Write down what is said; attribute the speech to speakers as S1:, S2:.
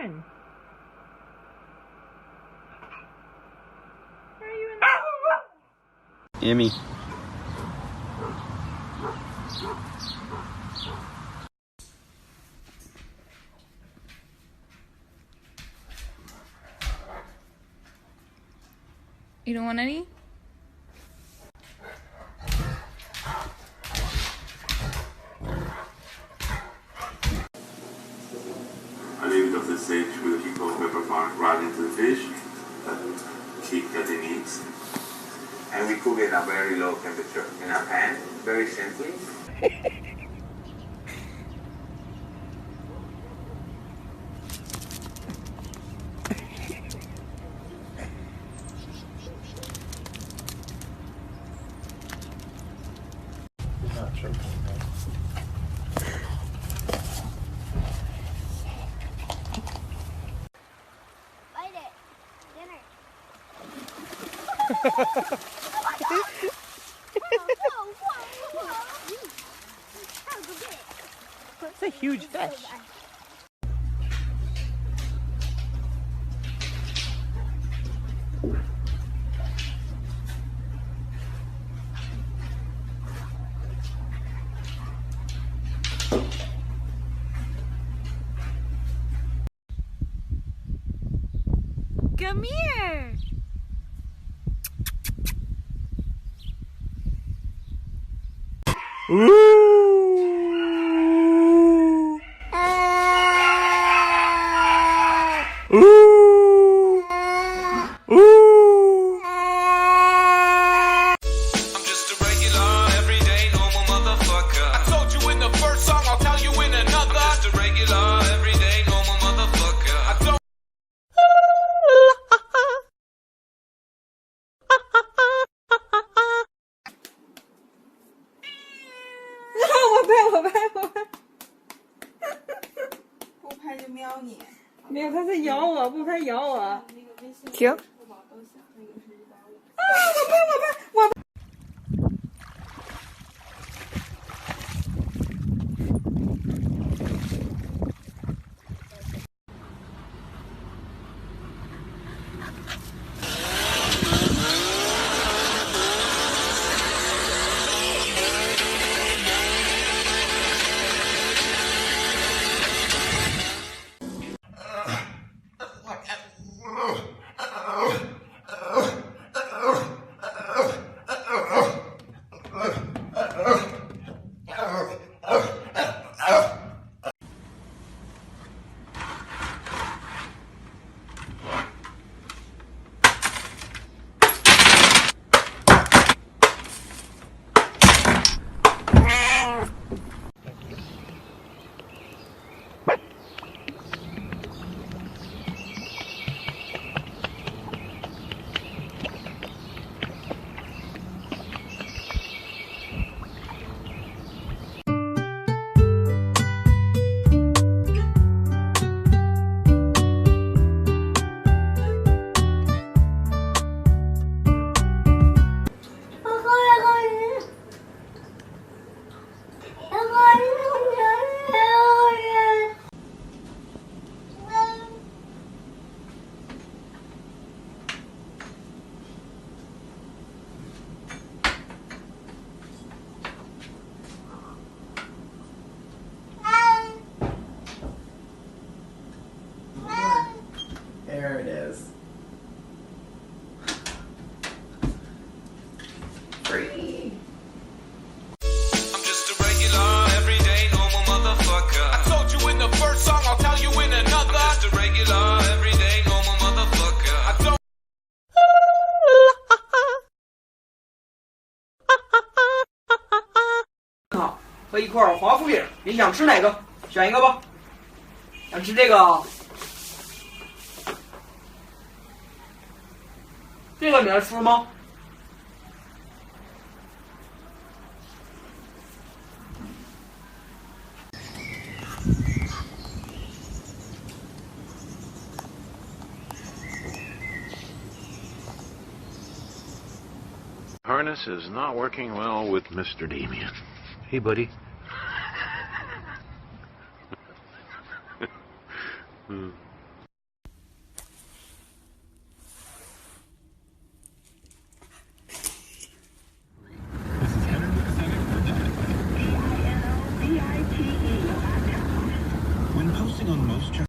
S1: doing? Why are you in
S2: Emmy.
S3: You don't want any?
S4: I leave it off the stage with a people pepper farm right into the fish, keep that it needs. And we cook it at a very low temperature in a pan, very simply.
S2: Not sure.
S5: Bite it. Dinner.
S1: That's a huge fish. Come here.
S6: I'm just a regular, everyday, normal motherfucker. I told you in the first song, I'll tell you in another. I'm just a regular, everyday, normal motherfucker. I don't.
S7: 不拍就瞄你。
S1: 没有，它在咬我，不拍咬我。
S3: 停。
S7: There it is. Free.
S6: I'm just a regular, everyday, normal motherfucker. I told you in the first song, I'll tell you in another. I'm just a regular, everyday, normal motherfucker. I don't.
S8: 好，和一块华夫饼，你想吃哪个？选一个吧。想吃这个？这个你爱吃吗？
S9: Harness is not working well with Mr. Damien. Hey, buddy.
S2: focusing on most